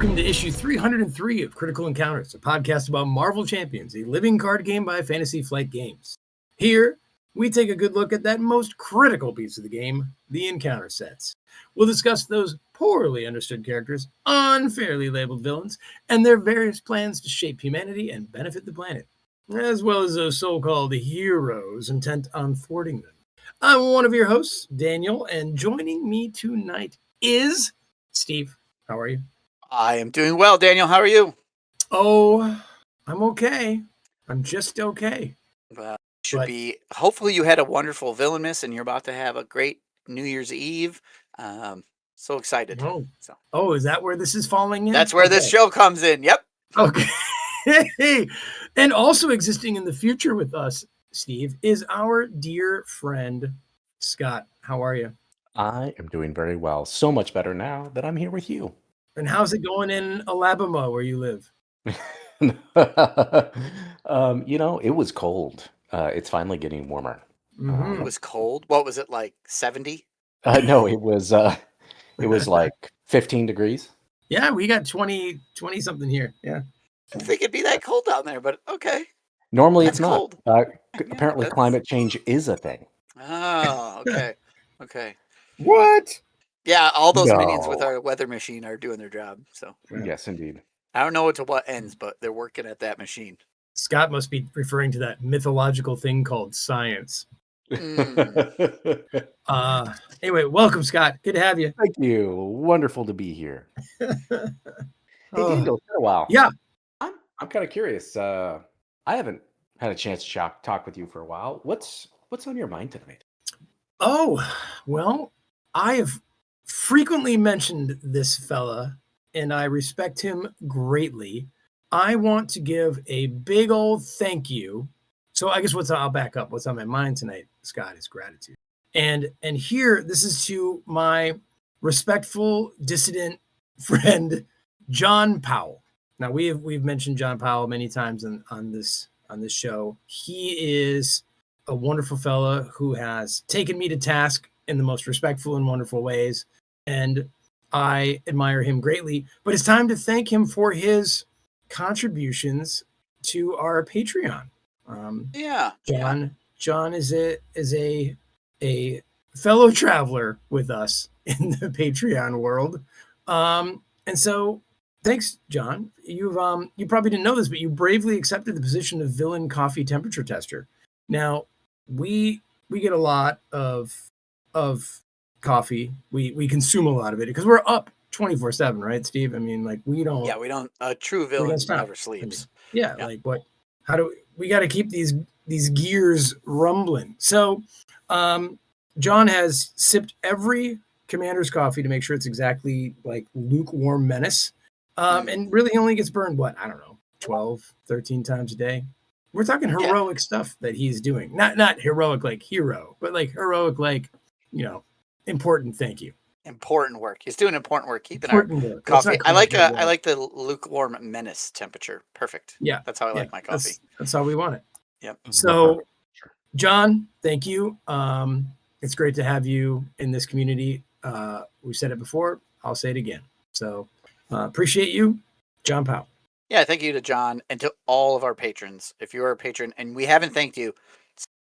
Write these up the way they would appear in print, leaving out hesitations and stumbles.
Welcome to issue 303 of Critical Encounters, a podcast about Marvel Champions, a living card game by Fantasy Flight Games. Here, we take a good look at that most critical piece of the game, the encounter sets. We'll discuss those poorly understood characters, unfairly labeled villains, and their various plans to shape humanity and benefit the planet, as well as those so-called heroes intent on thwarting them. I'm one of your hosts, Daniel, and joining me tonight is Steve. How are you? I am doing well, Daniel. How are you? Oh, I'm okay. I'm just okay. Well, hopefully you had a wonderful villain miss and you're about to have a great New Year's Eve. So excited. Oh, is that where this is falling in? That's where this show comes in. Yep. Okay. And also existing in the future with us, Steve, is our dear friend, Scott. How are you? I am doing very well. So much better now that I'm here with you. And how's it going in Alabama where you live? It was cold. It's finally getting warmer. Mm-hmm. It was cold. What was it, like 70? No, it was like 15 degrees. Yeah, we got 20 something here. Yeah. I didn't think it'd be that cold down there, but okay. Normally That's it's not. cold. Apparently climate change is a thing. Oh, okay. What? Yeah, all those minions with our weather machine are doing their job. So yes, indeed. I don't know to what ends, but they're working at that machine. Scott must be referring to that mythological thing called science. Anyway, welcome, Scott. Good to have you. Thank you. Wonderful to be here. Hey, Daniel, it's been a while. Yeah. I'm kind of curious. I haven't had a chance to talk with you for a while. What's on your mind tonight? Oh, well, I have frequently mentioned this fella, and I respect him greatly. I want to give a big old thank you. So I guess I'll back up. What's on my mind tonight, Scott, is gratitude. And here, this is to my respectful dissident friend, John Powell. Now we've mentioned John Powell many times on this show. He is a wonderful fella who has taken me to task in the most respectful and wonderful ways, and I admire him greatly. But it's time to thank him for his contributions to our Patreon. John is a fellow traveler with us in the Patreon world, and so thanks, John. You probably didn't know this, but you bravely accepted the position of villain coffee temperature tester. Now we get a lot of coffee. We consume a lot of it because we're up 24/7, right, Steve? I mean, like we don't. Yeah, we don't. A true villain never sleeps. I mean, like what? How do we got to keep these gears rumbling? So, John has sipped every commander's coffee to make sure it's exactly like lukewarm menace, and really he only gets burned 12, 13 times a day. We're talking heroic stuff that he's doing. Not heroic like hero, but like heroic like, important. Thank you. Important work. He's doing important work keeping our coffee. I like the lukewarm menace temperature. Perfect. Yeah. That's how I like my coffee. That's how we want it. Yep. So, John, thank you. It's great to have you in this community. We've said it before. I'll say it again. So appreciate you, John Powell. Yeah, thank you to John and to all of our patrons. If you're a patron and we haven't thanked you,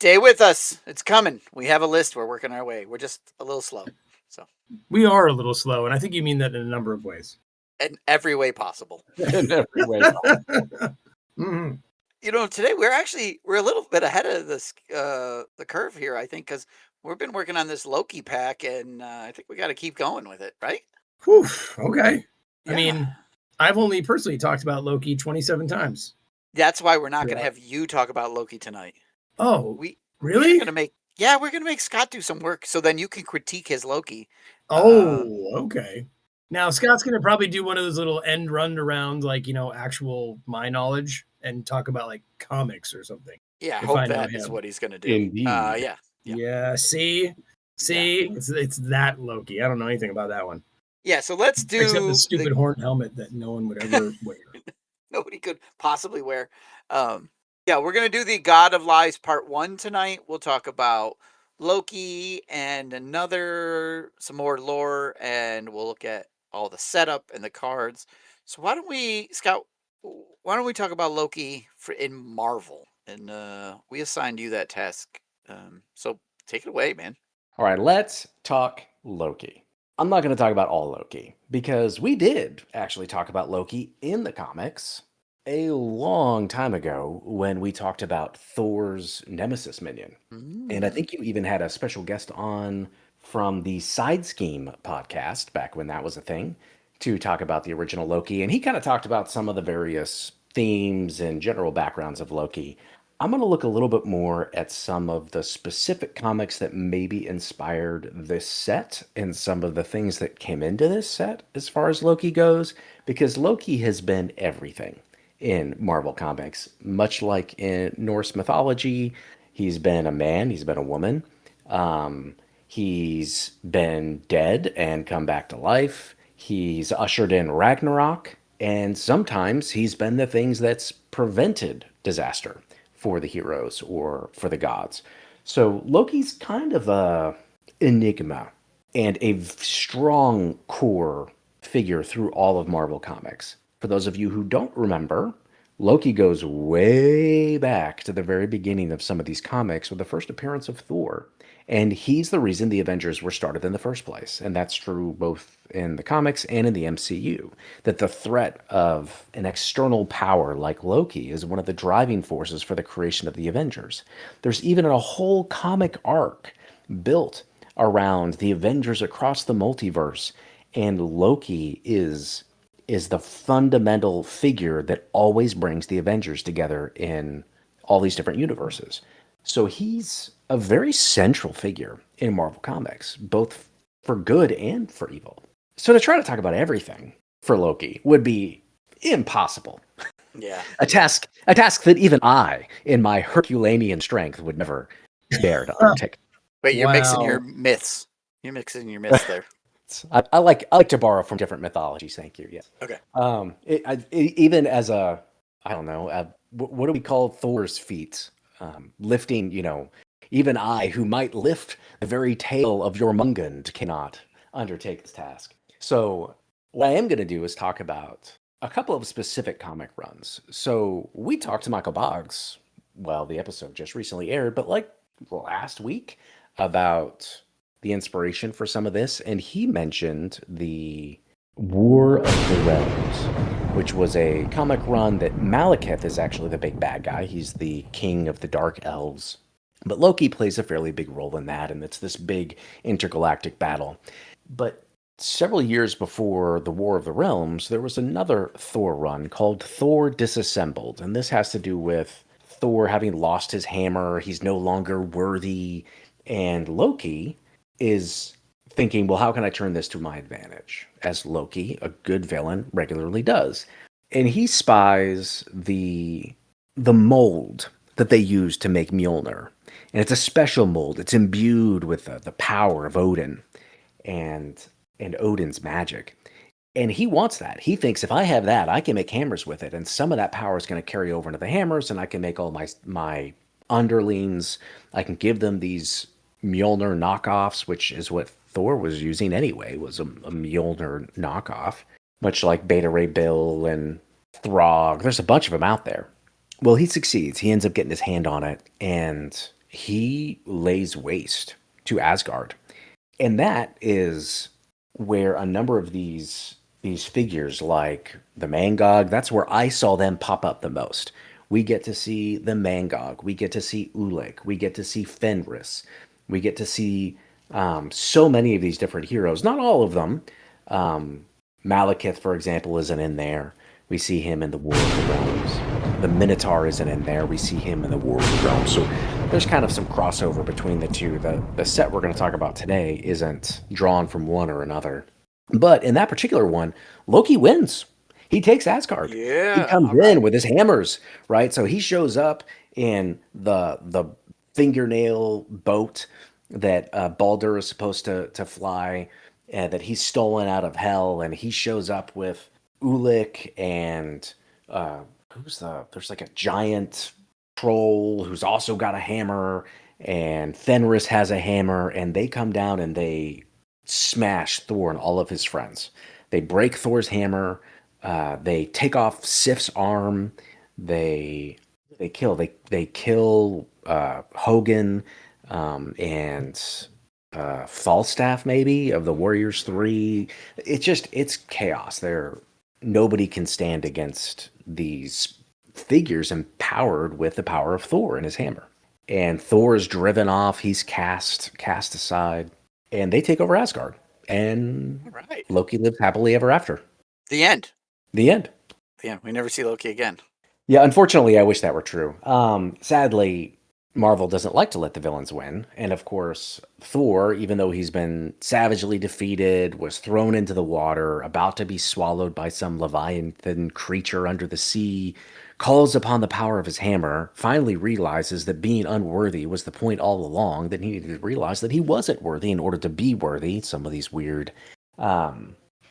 stay with us. It's coming. We have a list. We're working our way. We're just a little slow. So we are a little slow, and I think you mean that in a number of ways. In every way possible. In every way possible. Mm-hmm. Today we're a little bit ahead of this the curve here, I think, because we've been working on this Loki pack, and I think we got to keep going with it, right? Whew, okay. Yeah. I mean, I've only personally talked about Loki 27 times. That's why we're not going to have you talk about Loki tonight. Oh, really? We're going to make Scott do some work so then you can critique his Loki. Oh, okay. Now, Scott's going to probably do one of those little end run around, like, actual my knowledge and talk about, like, comics or something. Yeah, I hope that is what he's going to do. Indeed. Yeah, see? It's that Loki. I don't know anything about that one. Yeah, so let's do... Except the stupid horn helmet that no one would ever wear. Nobody could possibly wear. We're going to do the God of Lies Part 1 tonight. We'll talk about Loki and some more lore, and we'll look at all the setup and the cards. So why don't we, Scott? Why don't we talk about Loki in Marvel? And we assigned you that task. So take it away, man. All right, let's talk Loki. I'm not going to talk about all Loki because we did actually talk about Loki in the comics a long time ago when we talked about Thor's nemesis minion. And I think you even had a special guest on from the Side Scheme podcast back when that was a thing to talk about the original Loki. And he kind of talked about some of the various themes and general backgrounds of Loki. I'm going to look a little bit more at some of the specific comics that maybe inspired this set and some of the things that came into this set as far as Loki goes, because Loki has been everything in Marvel Comics. Much like in Norse mythology, he's been a man, he's been a woman, he's been dead and come back to life, he's ushered in Ragnarok, and sometimes he's been the things that's prevented disaster for the heroes or for the gods. So Loki's kind of a enigma and a strong core figure through all of Marvel Comics. For those of you who don't remember, Loki goes way back to the very beginning of some of these comics with the first appearance of Thor. And he's the reason the Avengers were started in the first place. And that's true both in the comics and in the MCU. That the threat of an external power like Loki is one of the driving forces for the creation of the Avengers. There's even a whole comic arc built around the Avengers across the multiverse. And Loki is the fundamental figure that always brings the Avengers together in all these different universes. So he's a very central figure in Marvel Comics, both for good and for evil. So to try to talk about everything for Loki would be impossible. Yeah. A task that even I, in my Herculean strength, would never dare to undertake. Wait, you're mixing your Wow. myths. You're mixing your myths there. I like to borrow from different mythologies. Thank you. Yes. Okay. Even as a, I don't know, what do we call Thor's feats? Lifting, even I, who might lift the very tail of Jormungand, cannot undertake this task. So what I am going to do is talk about a couple of specific comic runs. So we talked to Michael Boggs, well, the episode just recently aired, but like last week, about the inspiration for some of this, and he mentioned the War of the Realms, which was a comic run that Malekith is actually the big bad guy. He's the king of the Dark Elves. But Loki plays a fairly big role in that, and it's this big intergalactic battle. But several years before the War of the Realms, there was another Thor run called Thor Disassembled, and this has to do with Thor having lost his hammer. He's no longer worthy, and Loki is thinking, well, how can I turn this to my advantage? As Loki, a good villain, regularly does. And he spies the mold that they use to make Mjolnir. And it's a special mold. It's imbued with the power of Odin and Odin's magic. And he wants that. He thinks if I have that, I can make hammers with it. And some of that power is going to carry over into the hammers, and I can make all my underlings. I can give them these Mjolnir knockoffs, which is what Thor was using anyway, was a Mjolnir knockoff, much like Beta Ray Bill and Throg. There's a bunch of them out there. Well, he succeeds. He ends up getting his hand on it, and he lays waste to Asgard. And that is where a number of these figures, like the Mangog, that's where I saw them pop up the most. We get to see the Mangog. We get to see Ulik. We get to see Fenris. We get to see so many of these different heroes. Not all of them. Malekith, for example, isn't in there. We see him in the War of the Realms. The Minotaur isn't in there. We see him in the War of the Realms. So there's kind of some crossover between the two. The set we're going to talk about today isn't drawn from one or another. But in that particular one, Loki wins. He takes Asgard. Yeah. He comes in with his hammers, right? So he shows up in the fingernail boat that Baldur is supposed to fly, that he's stolen out of hell, and he shows up with Ulik and there's like a giant troll who's also got a hammer, and Fenris has a hammer, and they come down and they smash Thor and all of his friends. They break Thor's hammer, They take off Sif's arm. They kill Hogan and Falstaff, maybe, of the Warriors 3. It's chaos. Nobody can stand against these figures empowered with the power of Thor and his hammer. And Thor is driven off. He's cast aside, and they take over Asgard. And All right. Loki lives happily ever after. The end. The end. The end. We never see Loki again. Yeah, unfortunately, I wish that were true. Sadly, Marvel doesn't like to let the villains win. And of course, Thor, even though he's been savagely defeated, was thrown into the water, about to be swallowed by some Leviathan creature under the sea, calls upon the power of his hammer, finally realizes that being unworthy was the point all along, that he needed to realize that he wasn't worthy in order to be worthy. Some of these weird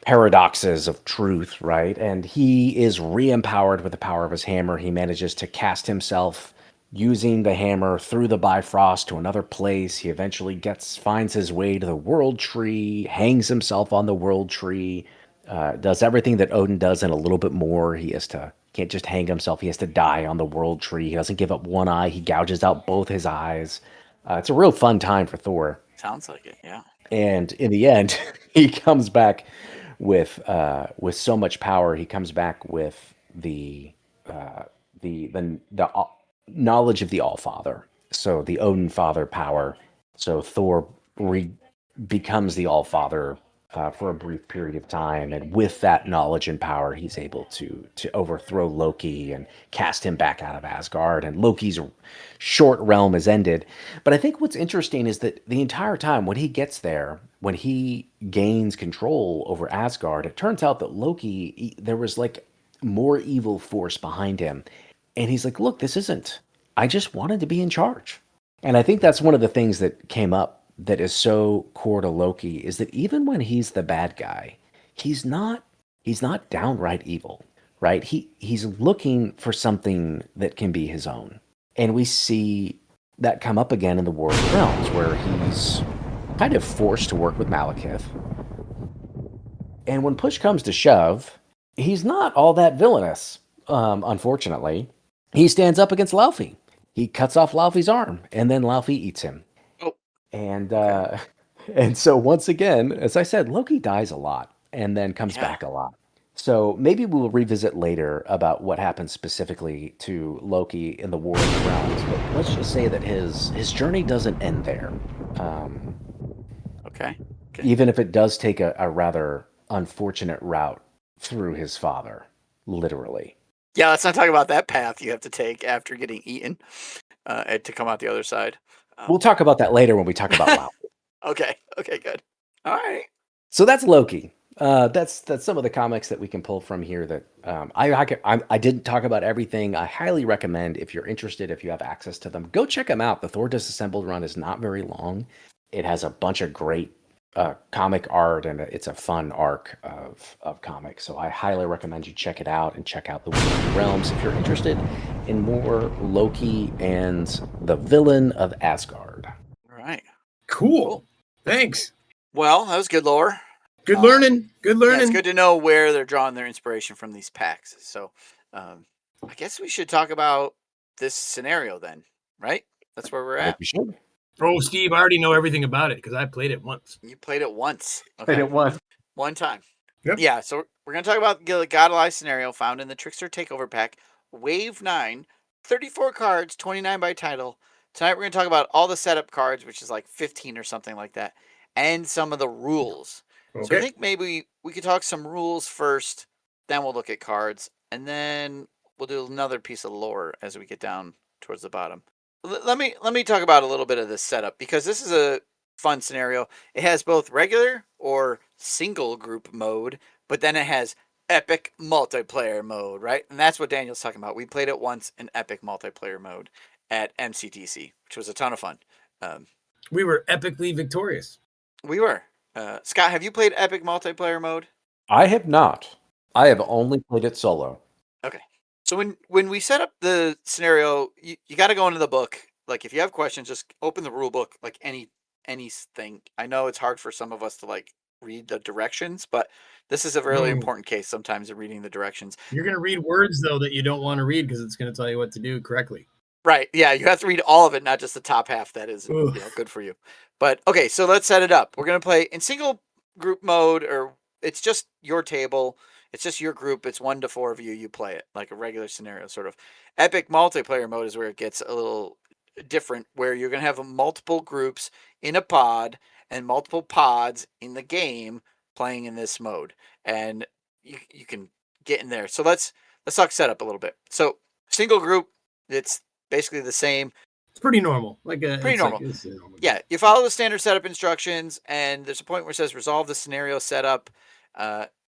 paradoxes of truth, right? And he is re-empowered with the power of his hammer. He manages to cast himself using the hammer through the Bifrost to another place. He eventually finds his way to the World Tree, hangs himself on the World Tree, does everything that Odin does and a little bit more. Can't just hang himself. He has to die on the World Tree. He doesn't give up one eye. He gouges out both his eyes. It's a real fun time for Thor. Sounds like it, yeah. And in the end, he comes back with so much power. He comes back with the knowledge of the Allfather, so the Odin Father power. So Thor becomes the Allfather for a brief period of time, and with that knowledge and power, he's able to overthrow Loki and cast him back out of Asgard. And Loki's short realm is ended. But I think what's interesting is that the entire time when he gets there, when he gains control over Asgard, it turns out that Loki, there was like more evil force behind him. And he's like, look, I just wanted to be in charge. And I think that's one of the things that came up that is so core to Loki, is that even when he's the bad guy, he's not downright evil, right? He's looking for something that can be his own. And we see that come up again in the War of the Realms, where he's kind of forced to work with Malekith. And when push comes to shove, he's not all that villainous, unfortunately. He stands up against Laufey. He cuts off Laufey's arm, and then Laufey eats him. Oh. And so once again, as I said, Loki dies a lot and then comes back a lot. So maybe we'll revisit later about what happens specifically to Loki in the War of the Realms. But let's just say that his journey doesn't end there. Okay. Even if it does take a rather unfortunate route through his father, literally. Yeah, let's not talk about that path you have to take after getting eaten to come out the other side. We'll talk about that later when we talk about WoW. Okay, good. All right. So that's Loki. That's some of the comics that we can pull from here. That I didn't talk about everything. I highly recommend, if you're interested, if you have access to them, go check them out. The Thor Disassembled run is not very long. It has a bunch of great comic art, and it's a fun arc of comics. So I highly recommend you check it out, and check out the War of the Realms if you're interested in more Loki and the villain of Asgard. All right. Cool. Thanks. Well, that was good lore. Good learning. Good learning. Yeah, it's good to know where they're drawing their inspiration from these packs. So I guess we should talk about this scenario then, right? That's where we're at. We should. Oh, Steve, I already know everything about it because I played it once. You played it once. Okay. Played it once. One time. Yep. Yeah, so we're going to talk about the God Alive scenario found in the Trickster Takeover Pack, Wave 9, 34 cards, 29 by title. Tonight we're going to talk about all the setup cards, which is like 15 or something like that, and some of the rules. Okay. So I think maybe we could talk some rules first, then we'll look at cards, and then we'll do another piece of lore as we get down towards the bottom. Let me talk about a little bit of this setup, because this is a fun scenario. It has both regular or single group mode, but then it has epic multiplayer mode, right? And that's what Daniel's talking about. We played it once in epic multiplayer mode at MCTC, which was a ton of fun. We were epically victorious. We were. Scott, have you played epic multiplayer mode? I have not. I have only played it solo. Okay. So when we set up the scenario, you got to go into the book. Like, if you have questions, just open the rule book, like anything. I know it's hard for some of us to like read the directions, but this is a really important case sometimes of reading the directions. You're going to read words, though, that you don't want to read because it's going to tell you what to do correctly. Right. Yeah, you have to read all of it, not just the top half that is good for you. But okay, so let's set it up. We're going to play in single group mode, or it's just your table. It's just your group. It's 1 to 4 of you. You play it like a regular scenario, sort of. Epic multiplayer mode is where it gets a little different, where you're going to have multiple groups in a pod and multiple pods in the game playing in this mode. And you can get in there. So let's talk setup a little bit. So single group, it's basically the same. It's pretty normal. Pretty normal. Yeah, you follow the standard setup instructions, and there's a point where it says resolve the scenario setup.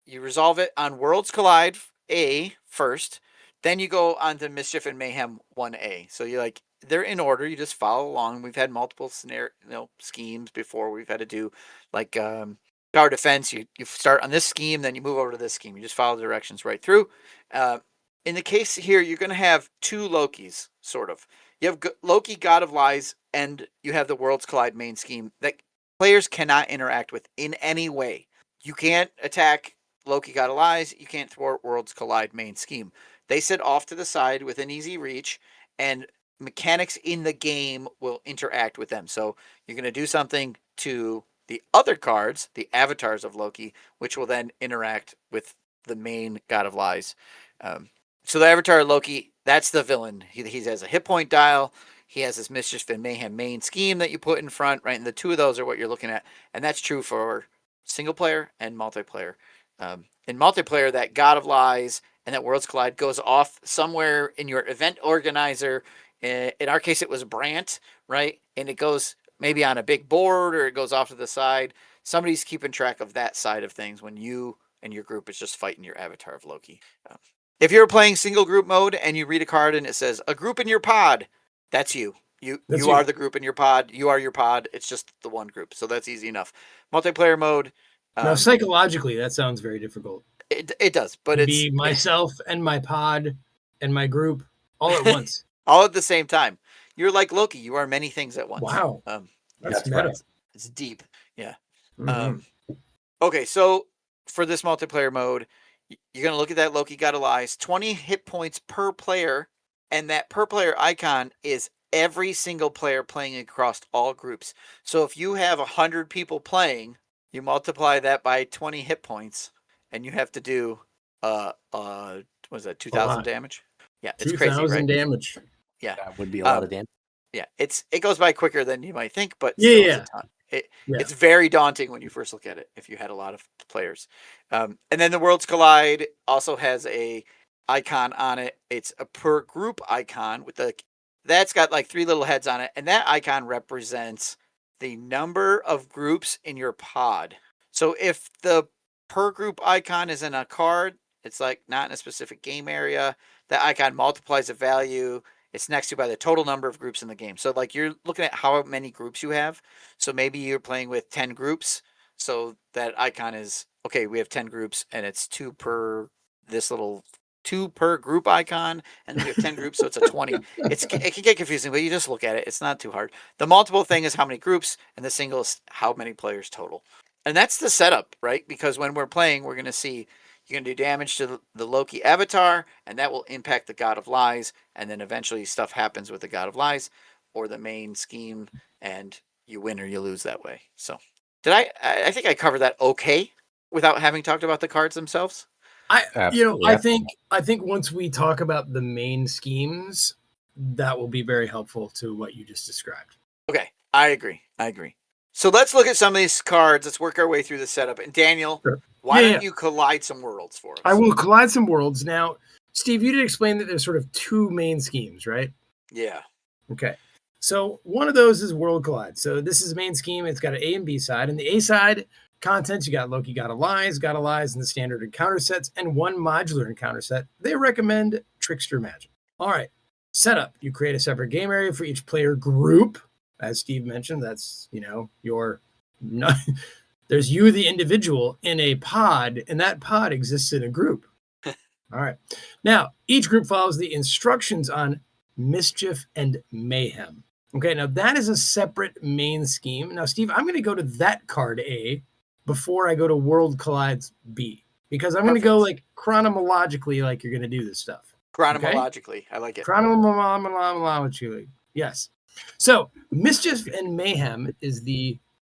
You resolve it on Worlds Collide A first, then you go on to Mischief and Mayhem 1A. So you they're in order. You just follow along. We've had multiple scenario schemes before. We've had to do tower defense. You start on this scheme, then you move over to this scheme. You just follow the directions right through. In the case here, you're going to have 2 Lokis, sort of. You have Loki, God of Lies, and you have the Worlds Collide main scheme that players cannot interact with in any way. You can't attack Loki, God of Lies. You can't thwart Worlds Collide main scheme. They sit off to the side within easy reach, and mechanics in the game will interact with them. So you're going to do something to the other cards, the avatars of Loki, which will then interact with the main God of Lies. So the avatar of Loki, that's the villain. He has a hit point dial. He has this Mischief and Mayhem main scheme that you put in front, right? And the 2 of those are what you're looking at. And that's true for single player and multiplayer. In multiplayer, that God of Lies and that Worlds Collide goes off somewhere in your event organizer. In our case, it was Brant, right? And it goes maybe on a big board, or it goes off to the side. Somebody's keeping track of that side of things when you and your group is just fighting your avatar of Loki. If you're playing single group mode and you read a card and it says a group in your pod, that's you. You are the group in your pod. You are your pod. It's just the one group. So that's easy enough. Multiplayer mode. Now, psychologically, that sounds very difficult. It does, but it's be myself and my pod and my group all at once. All at the same time. You're like Loki. You are many things at once. Wow. That's meta. Right. It's deep. Yeah. Mm-hmm. Okay, so for this multiplayer mode, you're going to look at that Loki God of Lies, 20 hit points per player, and that per player icon is every single player playing across all groups. So if you have 100 people playing, you multiply that by 20 hit points, and you have to do, what was that, 2,000 damage? Yeah, it's crazy, right? 2,000 damage. Yeah. That would be a lot of damage. Yeah, it goes by quicker than you might think, but it's a ton. It's very daunting when you first look at it if you had a lot of players. And then the Worlds Collide also has a icon on it. It's a per group icon that's got 3 little heads on it, and that icon represents the number of groups in your pod. So if the per group icon is in a card, it's not in a specific game area, that icon multiplies a value. It's next to by the total number of groups in the game. So you're looking at how many groups you have. So maybe you're playing with 10 groups. So that icon is, okay, we have 10 groups and it's 2 per group icon. And then we have 10 groups. So it's a 20. It can get confusing, but you just look at it. It's not too hard. The multiple thing is how many groups, and the single is how many players total. And that's the setup, right? Because when we're playing, we're going to see you're going to do damage to the Loki avatar, and that will impact the God of Lies, and then eventually stuff happens with the God of Lies or the main scheme, and you win or you lose that way. So I think I covered that okay without having talked about the cards themselves. I think once we talk about the main schemes, that will be very helpful to what you just described. Okay, I agree. So let's look at some of these cards. Let's work our way through the setup. And Daniel, why don't you collide some worlds for us? I will collide some worlds. Now, Steve, you did explain that there's sort of 2 main schemes, right? Yeah. Okay. So one of those is World Collide. So this is the main scheme. It's got an A and B side. And the A side contents, you got Loki, God of Lies, and the standard encounter sets, and 1 modular encounter set. They recommend Trickster Magic. All right. Setup. You create a separate game area for each player group. As Steve mentioned, that's, there's you, the individual, in a pod, and that pod exists in a group. All right. Now, each group follows the instructions on Mischief and Mayhem. Okay, now that is a separate main scheme. Now, Steve, I'm going to go to that card A before I go to World Collides B, because I'm going to go Perfect. like chronologically, like you're going to do this stuff. Chronologically, I like it. Chronologically, yes. So Mischief and Mayhem is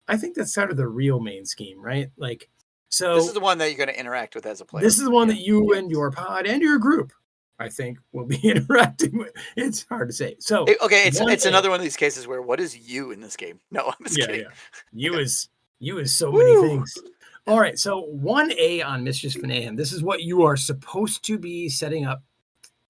I think that's sort of the real main scheme, right? Like, so This is the one that you're going to interact with as a player. this is the one that you and your pod and your group, I think, will be interacting with. It's hard to say. So Okay, it's another one of these cases where what is you in this game? No, I'm just kidding. You is so many things. All right, so 1A on Mischief and Mayhem. This is what you are supposed to be setting up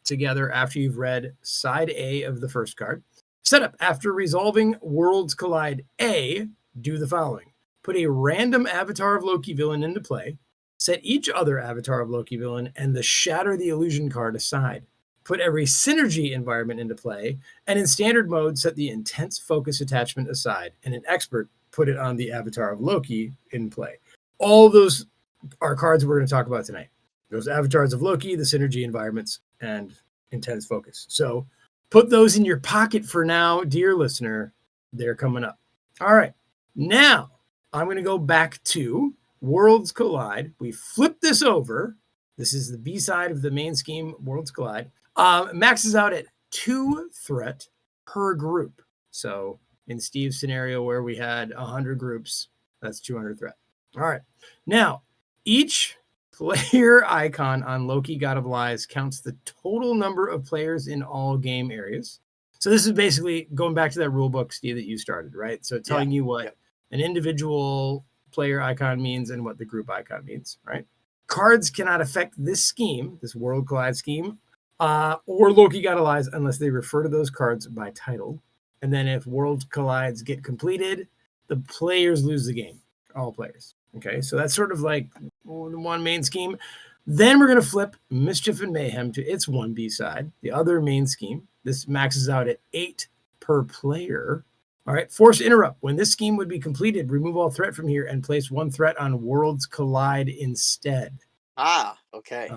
together after you've read side A of the first card. Setup: after resolving Worlds Collide A, do the following. Put a random avatar of Loki villain into play. Set each other avatar of Loki villain and the Shatter the Illusion card aside. Put every synergy environment into play. And in standard mode, set the intense focus attachment aside. And in expert, put it on the avatar of Loki in play. All those are cards we're going to talk about tonight. Those avatars of Loki, the synergy environments, and intense focus. So put those in your pocket for now, dear listener. They're coming up. All right. Now, I'm going to go back to Worlds Collide. We flip this over. This is the B side of the main scheme, Worlds Collide. Maxes out at 2 threat per group. So in Steve's scenario where we had 100 groups, that's 200 threat. All right. Now, each player icon on Loki God of Lies counts the total number of players in all game areas. So this is basically going back to that rule book, Steve, that you started, right? So telling you what an individual player icon means and what the group icon means, right? Cards cannot affect this scheme, this World Collide scheme, or Loki God of Lies unless they refer to those cards by title. And then if World Collides get completed, the players lose the game, all players. Okay, so that's sort of like one main scheme. Then we're going to flip Mischief and Mayhem to its 1B side, the other main scheme. This maxes out at 8 per player. All right, Force Interrupt. When this scheme would be completed, remove all threat from here and place 1 threat on Worlds Collide instead. Okay.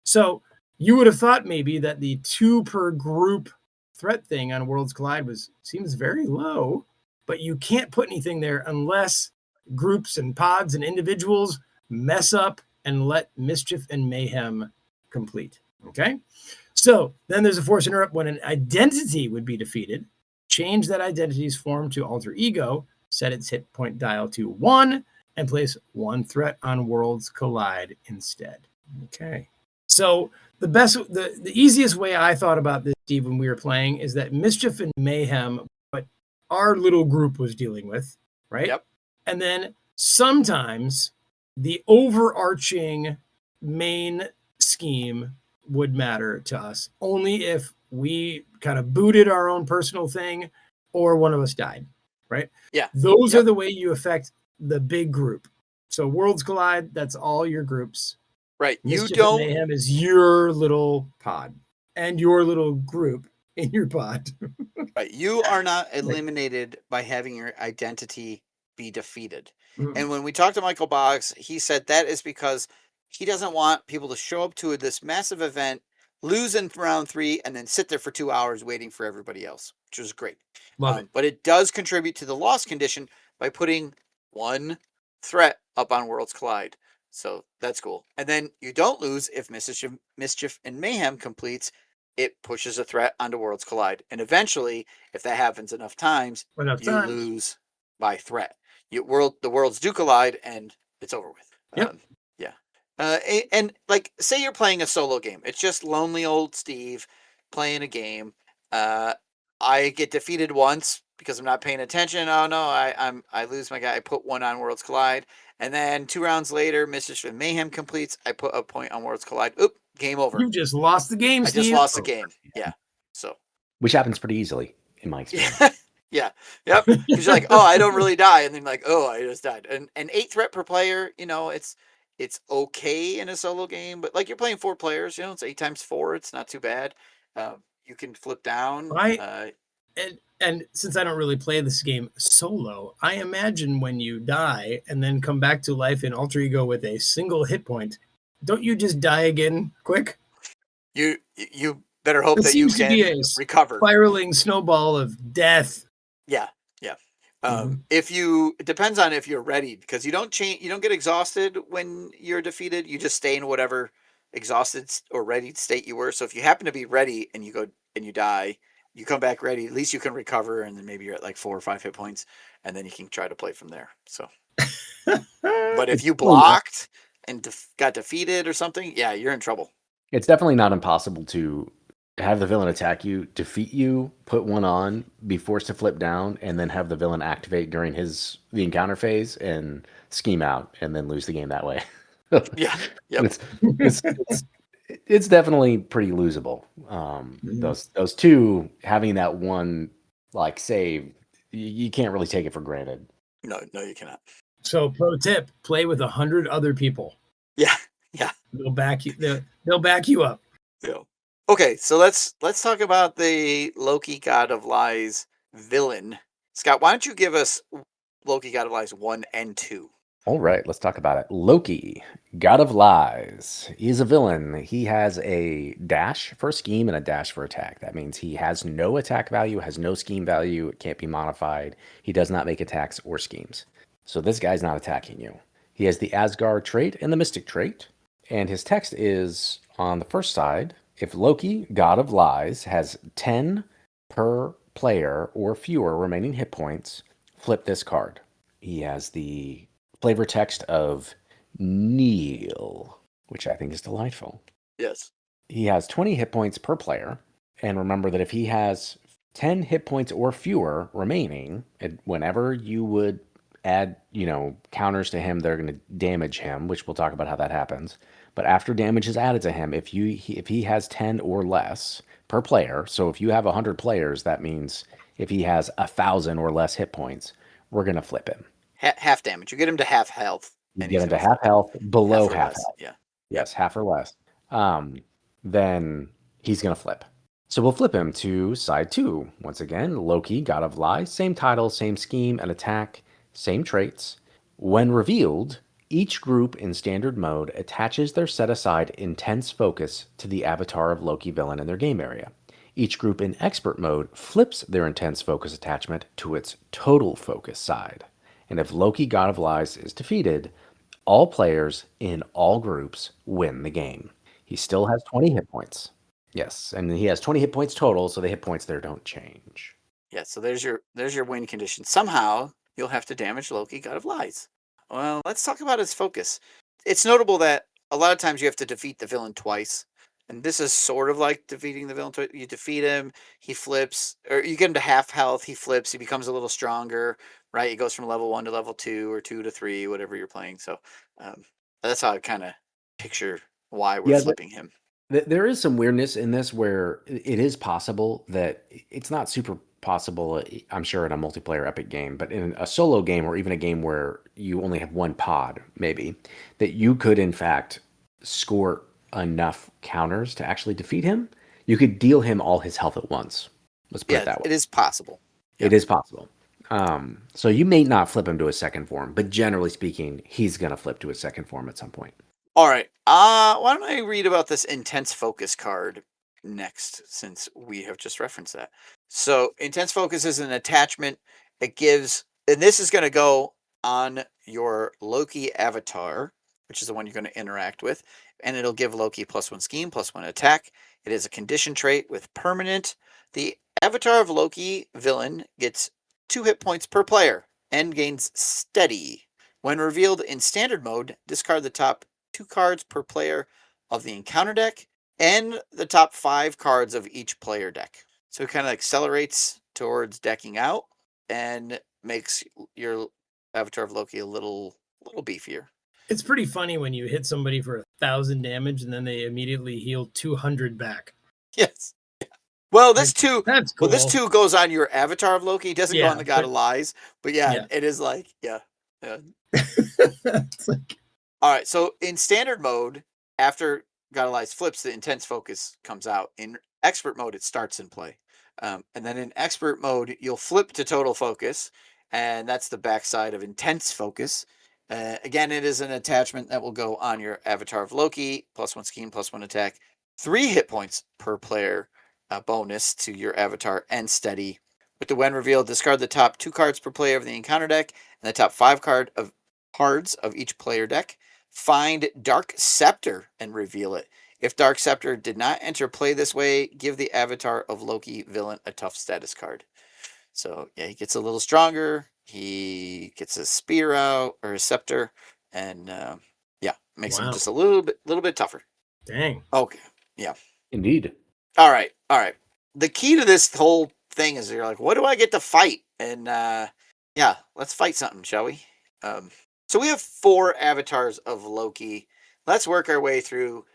So you would have thought maybe that the 2 per group threat thing on Worlds Collide seems very low, but you can't put anything there unless groups and pods and individuals mess up and let Mischief and Mayhem complete. Okay? So then there's a Force Interrupt when an identity would be defeated. Change that identity's form to alter ego, set its hit point dial to 1, and place 1 threat on Worlds Collide instead. Okay. So the easiest way I thought about this, Steve, when we were playing, is that Mischief and Mayhem, what our little group was dealing with, right? Yep. And then sometimes the overarching main scheme would matter to us only if we kind of booted our own personal thing or one of us died, right? Yeah. Those are the way you affect the big group. So Worlds Collide, that's all your groups. Right. Mischief and Mayhem is your little pod and your little group in your pod. Right. You are not eliminated by having your identity be defeated. Mm-hmm. And when we talked to Michael Boggs, he said that is because he doesn't want people to show up to this massive event, lose in round 3, and then sit there for 2 hours waiting for everybody else, which was great. Love it. But it does contribute to the loss condition by putting 1 threat up on Worlds Collide. So that's cool. And then you don't lose if Mischief and Mayhem completes. It pushes a threat onto Worlds Collide. And eventually, if that happens enough times, you lose by threat. The worlds do collide, and it's over with. Yep. And like, say you're playing a solo game. It's just lonely old Steve playing a game. I get defeated once because I'm not paying attention. Oh no, I lose my guy. I put 1 on Worlds Collide, and then 2 rounds later, Mischief and Mayhem completes. I put a point on Worlds Collide. Oop, game over. You just lost the game, Steve. I just lost the game. Yeah. So. Which happens pretty easily in my experience. Yeah. Yep. Because you're like, oh, I don't really die, and then like, oh, I just died. And 8 threat per player. It's okay in a solo game, but like you're playing 4 players, it's 8 times 4. It's not too bad. You can flip down. And since I don't really play this game solo, I imagine when you die and then come back to life in alter ego with a single hit point, don't you just die again quick? You better hope that you can recover. Spiraling snowball of death. Yeah. It depends on if you're ready, because you don't get exhausted when you're defeated. You just stay in whatever exhausted or ready state you were. So if you happen to be ready and you go and you die, you come back ready. At least you can recover, and then maybe you're at like 4 or 5 hit points, and then you can try to play from there. So, but if you blocked and got defeated or something, yeah, you're in trouble. It's definitely not impossible to have the villain attack you, defeat you, put one on, be forced to flip down, and then have the villain activate during the encounter phase and scheme out, and then lose the game that way. Yeah, yep. It's definitely pretty losable. Those two having that one like save, you can't really take it for granted. No, you cannot. So, pro tip: play with 100 other people. Yeah. They'll back you. They'll back you up. Yeah. Okay, so let's talk about the Loki God of Lies villain. Scott, why don't you give us Loki God of Lies 1 and 2? All right, let's talk about it. Loki, God of Lies. He's a villain. He has a dash for scheme and a dash for attack. That means he has no attack value, has no scheme value. It can't be modified. He does not make attacks or schemes. So this guy's not attacking you. He has the Asgard trait and the Mystic trait. And his text is on the first side: if Loki, God of Lies, has 10 per player or fewer remaining hit points, flip this card. He has the flavor text of Neil, which I think is delightful. Yes. He has 20 hit points per player. And remember that if he has 10 hit points or fewer remaining, whenever you would add, counters to him, they're going to damage him, which we'll talk about how that happens. But after damage is added to him, if he has 10 or less per player, so if you have 100 players, that means if he has 1,000 or less hit points, we're going to flip him. Half damage. You get him to half health. You get him to half health, below half health. Yeah. Yes, half or less. Then he's going to flip. So we'll flip him to side 2. Once again, Loki, God of Lies, same title, same scheme and attack, same traits. When revealed, each group in standard mode attaches their set-aside intense focus to the avatar of Loki villain in their game area. Each group in expert mode flips their intense focus attachment to its total focus side. And if Loki, God of Lies, is defeated, all players in all groups win the game. He still has 20 hit points. Yes, and he has 20 hit points total, so the hit points there don't change. Yeah, so there's your win condition. Somehow you'll have to damage Loki, God of Lies. Well, let's talk about his focus. It's notable that a lot of times you have to defeat the villain twice. And this is sort of like defeating the villain twice. You defeat him, he flips, or you get him to half health, he flips, he becomes a little stronger, right? He goes from level 1 to level 2 or 2 to 3, whatever you're playing. So that's how I kind of picture why we're flipping him. There is some weirdness in this where it is possible that it's not super possible, I'm sure, in a multiplayer epic game, but in a solo game or even a game where you only have one pod, maybe, that you could, in fact, score enough counters to actually defeat him. You could deal him all his health at once. Let's put it that way. It is possible. Yeah. It is possible. So you may not flip him to a second form, but generally speaking, he's going to flip to a second form at some point. All right. Why don't I read about this intense focus card next, since we have just referenced that. So intense focus is an attachment. It gives, and this is going to go on your Loki avatar, which is the one you're going to interact with, and it'll give Loki +1 scheme, +1 attack. It is a condition trait with permanent. The avatar of Loki villain gets 2 hit points per player and gains steady. When revealed in standard mode, discard the top 2 cards per player of the encounter deck and the top 5 cards of each player deck. So it kind of accelerates towards decking out and makes your avatar of Loki a little beefier. It's pretty funny when you hit somebody for 1,000 damage and then they immediately heal 200 back. Yes. Well, this too. That's cool. Well, this too goes on your avatar of Loki. It doesn't go on the God of Lies, but it is like It's like... All right. So in standard mode, after God of Lies flips, the intense focus comes out. In expert mode, it starts in play, and then in expert mode, you'll flip to total focus, and that's the backside of intense focus. Again, it is an attachment that will go on your avatar of Loki, +1 scheme, +1 attack, 3 hit points per player bonus to your avatar, and steady. With the when reveal, discard the top 2 cards per player of the encounter deck and the top 5 cards of each player deck. Find Dark Scepter and reveal it. If Dark Scepter did not enter play this way, give the avatar of Loki villain a tough status card. So yeah, he gets a little stronger. He gets a spear out or a scepter, and makes him just a little bit tougher. Dang. Okay. Yeah. Indeed. All right. The key to this whole thing is you're like, what do I get to fight? And let's fight something, shall we? So we have 4 avatars of Loki. Let's work our way through.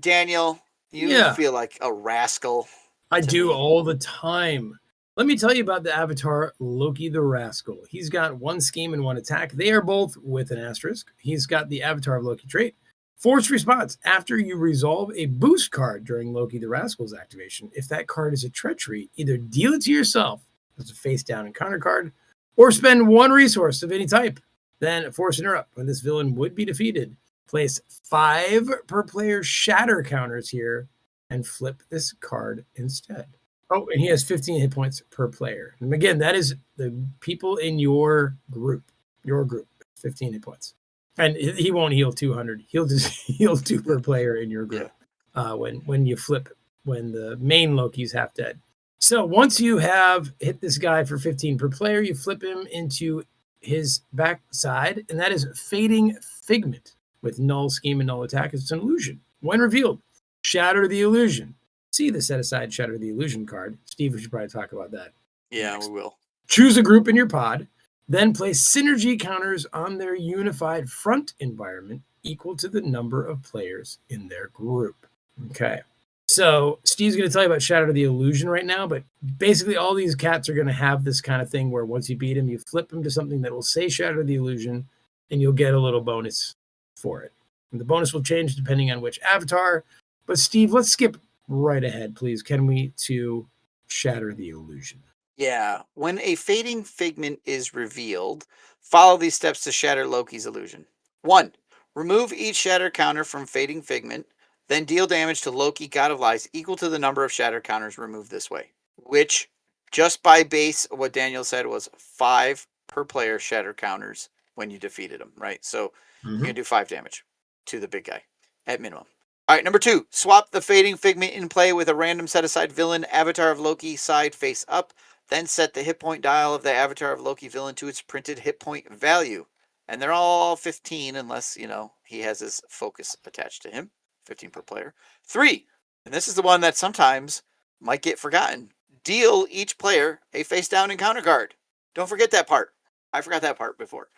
Daniel, you feel like a rascal. I do all the time. Let me tell you about the avatar Loki the Rascal. He's got 1 scheme and 1 attack. They are both with an asterisk. He's got the avatar of Loki trait. Forced response. After you resolve a boost card during Loki the Rascal's activation, if that card is a treachery, either deal it to yourself as a face down encounter card, or spend 1 resource of any type. Then force interrupt. When this villain would be defeated, place 5 per player shatter counters here and flip this card instead. Oh, and he has 15 hit points per player. And again, that is the people in your group, 15 hit points. And he won't heal 200. He'll just heal 2 per player in your group when you flip, when the main Loki's half dead. So once you have hit this guy for 15 per player, you flip him into his backside, and that is Fading Figment with null scheme and null attack. It's an illusion. When revealed, shatter the illusion. See the set aside Shatter the Illusion card. Steve, we should probably talk about that. Yeah, next. We will. Choose a group in your pod, then place synergy counters on their unified front environment equal to the number of players in their group. Okay. So Steve's going to tell you about Shatter the Illusion right now, but basically all these cats are going to have this kind of thing where once you beat him, you flip him to something that will say Shatter the Illusion, and you'll get a little bonus for it. And the bonus will change depending on which avatar. But Steve, let's skip right ahead, please. Can we to Shatter the Illusion? Yeah. When a Fading Figment is revealed, follow these steps to shatter Loki's illusion. 1. Remove each shatter counter from Fading Figment, then deal damage to Loki, God of Lies, equal to the number of shatter counters removed this way. Which, just by base of what Daniel said, was 5 per player shatter counters when you defeated him, right? So you're going to do 5 damage to the big guy at minimum. All right, number 2, swap the Fading Figment in play with a random set-aside villain avatar of Loki side face up, then set the hit point dial of the avatar of Loki villain to its printed hit point value. And they're all 15 unless, he has his focus attached to him, 15 per player. 3, and this is the one that sometimes might get forgotten, deal each player a face-down encounter card. Don't forget that part. I forgot that part before.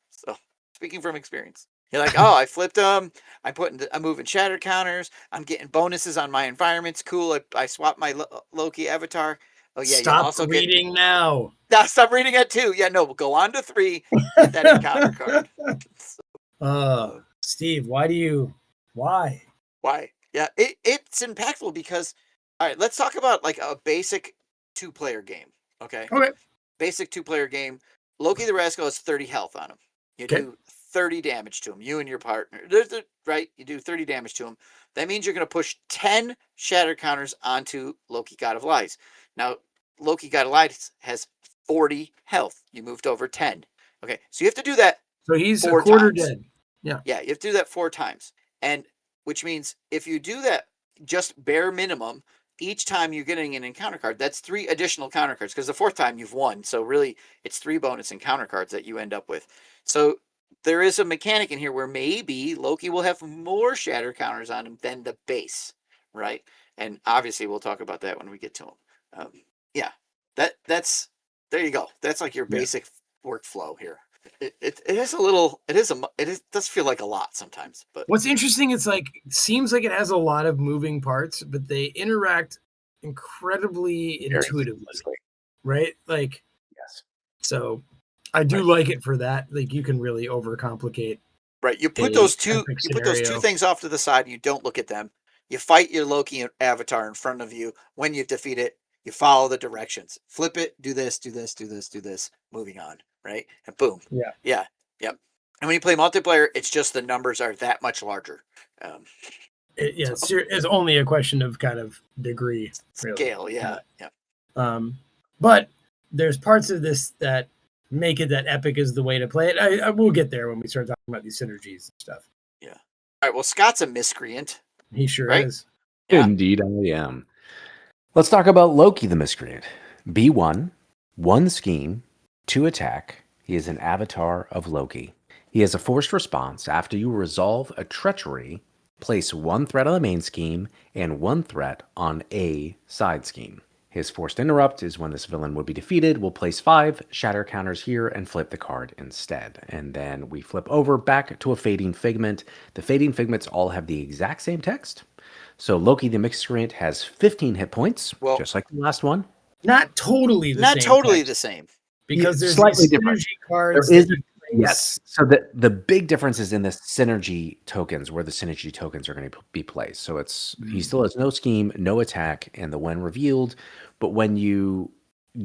So, speaking from experience. You're like, oh, I flipped them. I'm moving shatter counters. I'm getting bonuses on my environments. Cool. I swapped my Loki avatar. Oh yeah. Stop you also reading now. No, stop reading at 2. Yeah, no. We'll go on to 3. Get that encounter card. Steve, why? Yeah, it's impactful because, all right, let's talk about like a basic 2-player game. Okay. Basic 2-player game. Loki the Rascal has 30 health on him. You do 30 damage to him, you and your partner, right? You do 30 damage to him. That means you're going to push 10 shatter counters onto Loki, God of Lies. Now, Loki, God of Lies has 40 health. You moved over 10. Okay, so you have to do that. So he's a quarter dead. Yeah, you have to do that 4 times. And which means if you do that just bare minimum, each time you're getting an encounter card, that's 3 additional counter cards because the 4th time you've won. So really, it's 3 bonus encounter cards that you end up with. So there is a mechanic in here where maybe Loki will have more shatter counters on him than the base, right? And obviously we'll talk about that when we get to him. That's there you go. That's like your basic workflow here. It does feel like a lot sometimes. But what's interesting, it seems like it has a lot of moving parts, but they interact incredibly intuitively, right? Like, yes. So I do like it for that. Like, you can really overcomplicate. Right. You put those two things off to the side. You don't look at them. You fight your Loki avatar in front of you. When you defeat it, you follow the directions. Flip it. Do this. Do this. Do this. Do this. Moving on. Right. And boom. Yeah. Yep. And when you play multiplayer, it's just the numbers are that much larger. It's only a question of kind of degree, really. Scale. Yeah. But there's parts of this that make it that epic is the way to play it. I will get there when we start talking about these synergies and stuff. Yeah. All right. Well, Scott's a miscreant. He sure Right? is. Yeah. Indeed, I am. Let's talk about Loki the Miscreant. B1, 1 scheme, 2 attack. He is an avatar of Loki. He has a forced response. After you resolve a treachery, place 1 threat on the main scheme and 1 threat on a side scheme. His forced interrupt is when this villain would be defeated. We'll place 5 shatter counters here and flip the card instead. And then we flip over back to a fading figment. The fading figments all have the exact same text. So Loki the Miscreant has 15 hit points, Well, just like the last one. Not totally the not same. totally text, the same. because there's slightly these different. synergy cards. There is that you place. Yes. So the big difference is in the synergy tokens, where the synergy tokens are going to be placed. So it's he still has no scheme, no attack, and the when revealed. But when you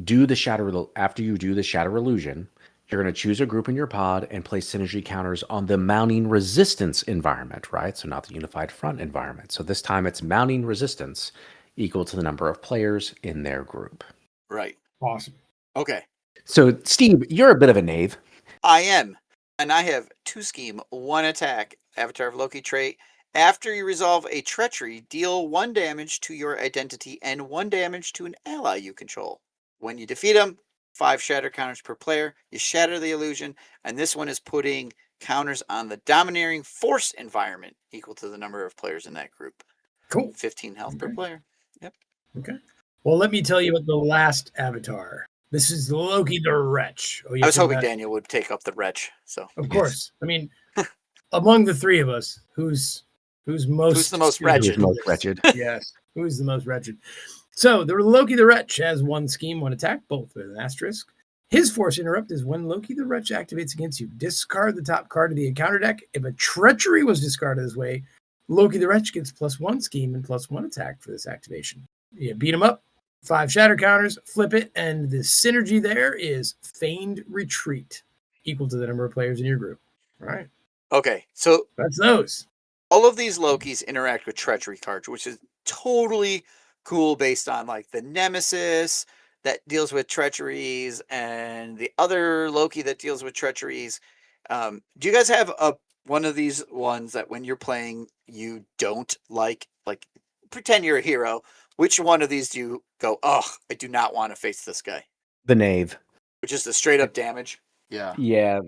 do the after you do the shatter illusion, you're going to choose a group in your pod and place synergy counters on the mounting resistance environment, right? So not the unified front environment. So this time it's mounting resistance equal to the number of players in their group. Right. Awesome. Okay. So Steve, you're a bit of a knave. I am. And I have 2 scheme, 1 attack, Avatar of Loki trait. After you resolve a treachery, deal 1 damage to your identity and 1 damage to an ally you control. When you defeat them, 5 shatter counters per player. You shatter the illusion, and this one is putting counters on the domineering force environment equal to the number of players in that group. Cool. 15 health per player. Yep. Okay. Well, let me tell you about the last avatar. This is Loki the Wretch. Oh, I was hoping Daniel would take up the wretch. So of course. I mean, among the 3 of us, who's who's the most wretched? Who's most wretched? Yes. Who's the most wretched? So the Loki the Wretch has 1 scheme, 1 attack, both with an asterisk. His force interrupt is when Loki the Wretch activates against you. Discard the top card of the encounter deck. If a treachery was discarded this way, Loki the Wretch gets +1 scheme and +1 attack for this activation. You beat him up, 5 shatter counters, flip it, and the synergy there is feigned retreat, equal to the number of players in your group. All right. Okay, so That's those. all of these Lokis interact with treachery cards, which is totally cool based on like the Nemesis that deals with treacheries and the other Loki that deals with treacheries. Do you guys have one of these ones that when you're playing you don't like pretend you're a hero? Which one of these do you go, oh, I do not want to face this guy? The knave. Which is the straight up damage. Yeah. Yeah,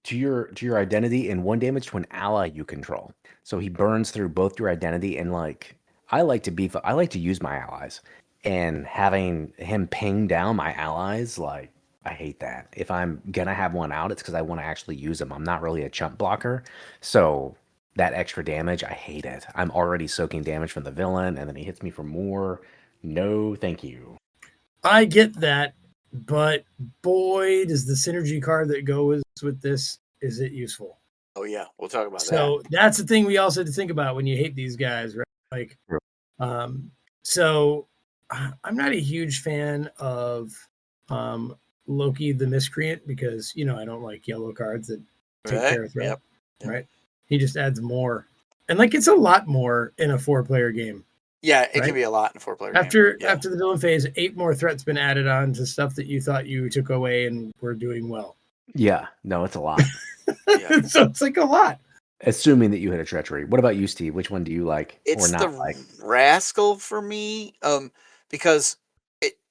to your identity and 1 damage to an ally you control. So he burns through both your identity and I like to use my allies, and having him ping down my allies, I hate that. If I'm gonna have one out, it's because I want to actually use them. I'm not really a chump blocker, so that extra damage, I hate it. I'm already soaking damage from the villain, and then he hits me for more. No, thank you. I get that, but boy, does the synergy card that goes with this, is it useful? Oh yeah, we'll talk about that. So that's the thing we also have to think about when you hate these guys, right? So I'm not a huge fan of Loki the Miscreant because I don't like yellow cards that take care of threat. Yep. Right? He just adds more, and it's a lot more in a 4-player game. Yeah, it can be a lot in a 4-player game. After the villain phase, 8 more threats been added on to stuff that you thought you took away and were doing well. Yeah, no, it's a lot. So it's a lot. Assuming that you hit a treachery. What about you, Steve? Which one do you like or not like? It's the Rascal for me, because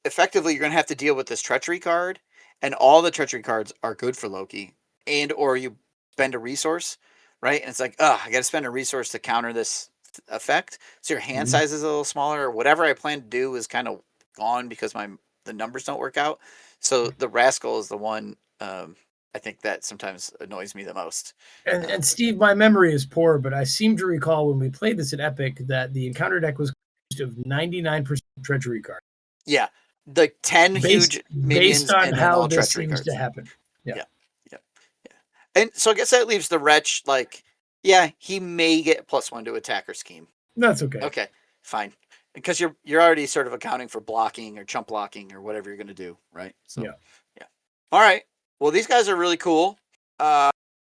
effectively you're going to have to deal with this treachery card, and all the treachery cards are good for Loki, and or you spend a resource, right? And it's I got to spend a resource to counter this effect. So your hand size is a little smaller, or whatever I plan to do is kind of gone because the numbers don't work out. So the Rascal is the one I think that sometimes annoys me the most. And Steve, my memory is poor, but I seem to recall when we played this at Epic that the encounter deck was of 99% treachery cards. Yeah, the 10 huge minions based on and how all this treachery seems cards to happen. Yeah. And so I guess that leaves the Wretch he may get +1 to attacker scheme. That's okay. Okay, fine. Because you're already sort of accounting for blocking or chump blocking or whatever you're going to do, right? So yeah. All right. Well, these guys are really cool.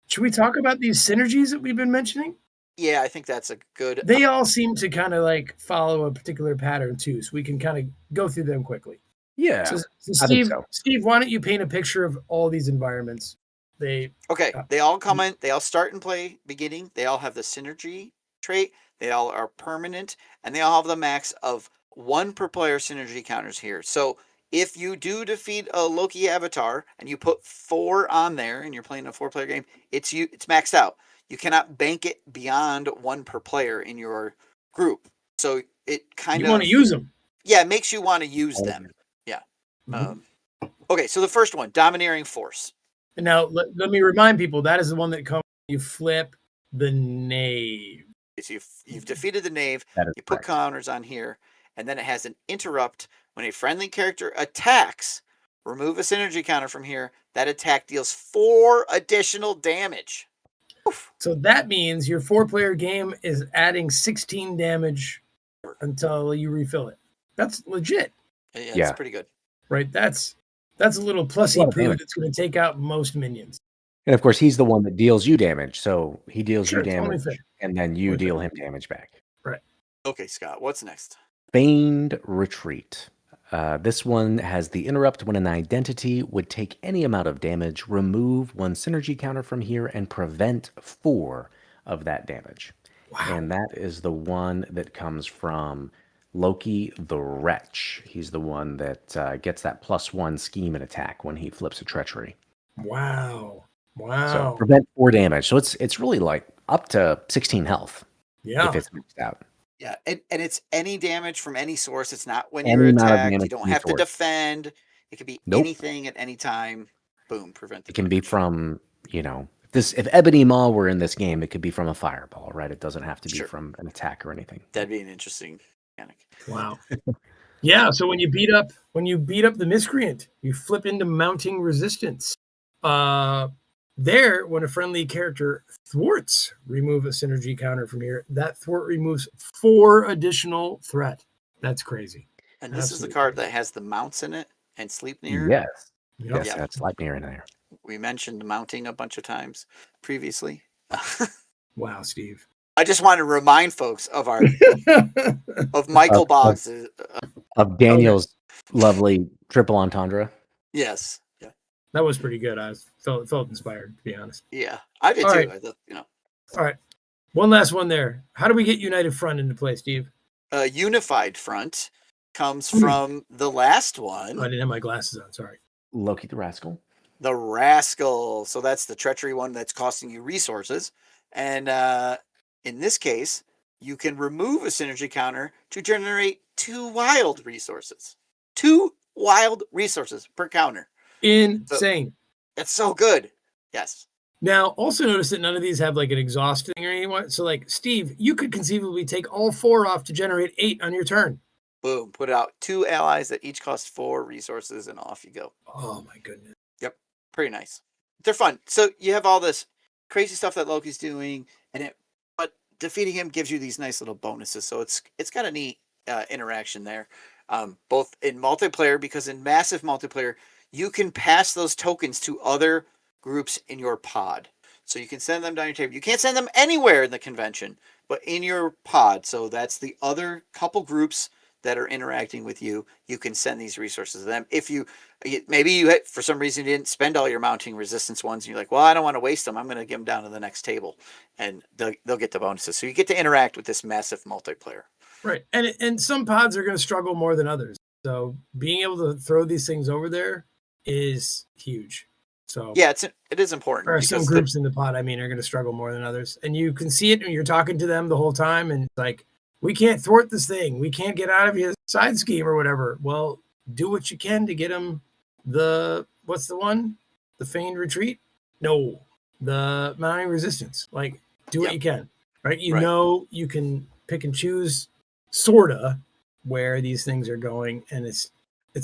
Should we talk about these synergies that we've been mentioning? Yeah, I think that's a good... They all seem to kind of follow a particular pattern too, so we can kind of go through them quickly. Yeah, So I think Steve, so. Steve, why don't you paint a picture of all these environments? Okay, Uh, they all come in. They all start and play beginning. They all have the synergy trait. They all are permanent, and they all have the max of 1 per player synergy counters here. So if you do defeat a Loki avatar and you put 4 on there, and you're playing a 4-player game, it's maxed out. You cannot bank it beyond 1 per player in your group. So it kind you want to of, use them. yeah, it makes you want to use them. Yeah. Okay, so the first one, domineering force. And now let me remind people that is the one that comes. You flip the knave. So you've defeated the knave. That is You put correct. counters on here, and then it has an interrupt. When a friendly character attacks, remove a synergy counter from here. That attack deals 4 additional damage. Oof. So that means your 4-player game is adding 16 damage until you refill it. That's legit, Yeah, it's Yeah. pretty good. right? That's a little That's a plussy lot of poo damage. that's going to take out most minions. And of course, he's the one that deals you damage. So he deals Sure, you it's only damage, fair. and then you Only deal fair. him damage back. Right. Okay, Scott, what's next? Feigned Retreat. This one has the interrupt when an identity would take any amount of damage, remove 1 synergy counter from here, and prevent 4 of that damage. Wow. And that is the one that comes from Loki the Wretch. He's the one that gets that +1 scheme and attack when he flips a treachery. Wow. So Wow. prevent 4 damage. So it's really like up to 16 health Yeah. if it's maxed out. Yeah, and it's any damage from any source. It's not when Any you're amount of attacked. You damage don't from any have to source. defend. It could be Nope. anything at any time. Boom, prevent the It can be damage. from, if Ebony Maw were in this game, it could be from a fireball, right? It doesn't have to be Sure. from an attack or anything. That'd be an interesting mechanic. Wow. Yeah, so when you beat up the miscreant, you flip into mounting resistance. There, when a friendly character thwarts, remove a synergy counter from here. That thwart removes 4 additional threat. That's crazy. And this is Absolutely the card crazy. that has the mounts in it and Sleipnir. Yes. Yep. Yes, Yeah. that's Sleipnir in there. We mentioned mounting a bunch of times previously. Wow, Steve. I just want to remind folks of our of Michael Boggs. Of Daniel's lovely triple entendre. Yes. Yeah. That was pretty good. I felt inspired, to be honest. Yeah. I did All too. right. I thought, All right. One last one there. How do we get United Front into play, Steve? Unified Front comes from the last one. Oh, I didn't have my glasses on. Sorry. Loki the Rascal. The Rascal. So that's the treachery one that's costing you resources. And in this case, you can remove a synergy counter to generate 2 wild resources. 2 wild resources per counter. Insane. That's so good. Yes. Now, also notice that none of these have like an exhaust thing or anything. So, like, Steve, you could conceivably take all 4 off to generate 8 on your turn. Boom. Put out 2 allies that each cost 4 resources, and off you go. Oh my goodness. Yep. Pretty nice. They're fun. So you have all this crazy stuff that Loki's doing, but defeating him gives you these nice little bonuses. So it's got a neat interaction there, both in multiplayer, because in massive multiplayer, you can pass those tokens to other groups in your pod. So you can send them down your table. You can't send them anywhere in the convention, but in your pod. So that's the other couple groups that are interacting with you. You can send these resources to them. If maybe you for some reason you didn't spend all your mounting resistance ones, and you're like, well, I don't want to waste them. I'm going to give them down to the next table, and they'll get the bonuses. So you get to interact with this massive multiplayer. Right. And some pods are going to struggle more than others. So being able to throw these things over there is huge. So yeah, it is important. There are some groups in the pod, are going to struggle more than others. And you can see it when you're talking to them the whole time, and it's like, we can't thwart this thing. We can't get out of his side scheme or whatever. Well, do what you can to get him what's the one? The feigned retreat? No, the mounting resistance. Like, do what you can, right? You know, you can pick and choose sorta where these things are going. And it's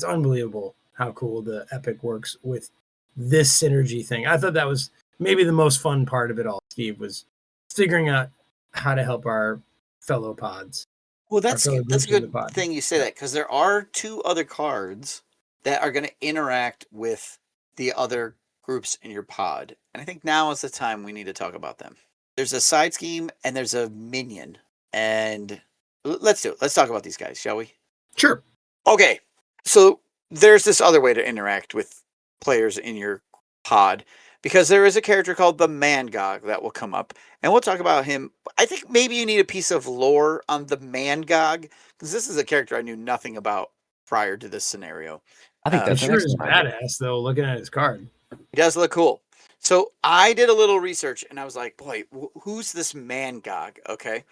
unbelievable how cool the Epic works with this synergy thing. I thought that was maybe the most fun part of it all, Steve, was figuring out how to help our fellow pods. Well, that's a good thing you say that, because there are 2 other cards that are going to interact with the other groups in your pod. And I think now is the time we need to talk about them. There's a side scheme and there's a minion. And let's do it. Let's talk about these guys, shall we? Sure. Okay. So there's this other way to interact with players in your pod, because there is a character called the Mangog that will come up, and we'll talk about him. I think maybe you need a piece of lore on the Mangog, because this is a character I knew nothing about prior to this scenario. I think He that's an sure is excellent idea. badass, though, looking at his card. He does look cool. So I did a little research, and I was like, boy, who's this Mangog? Okay.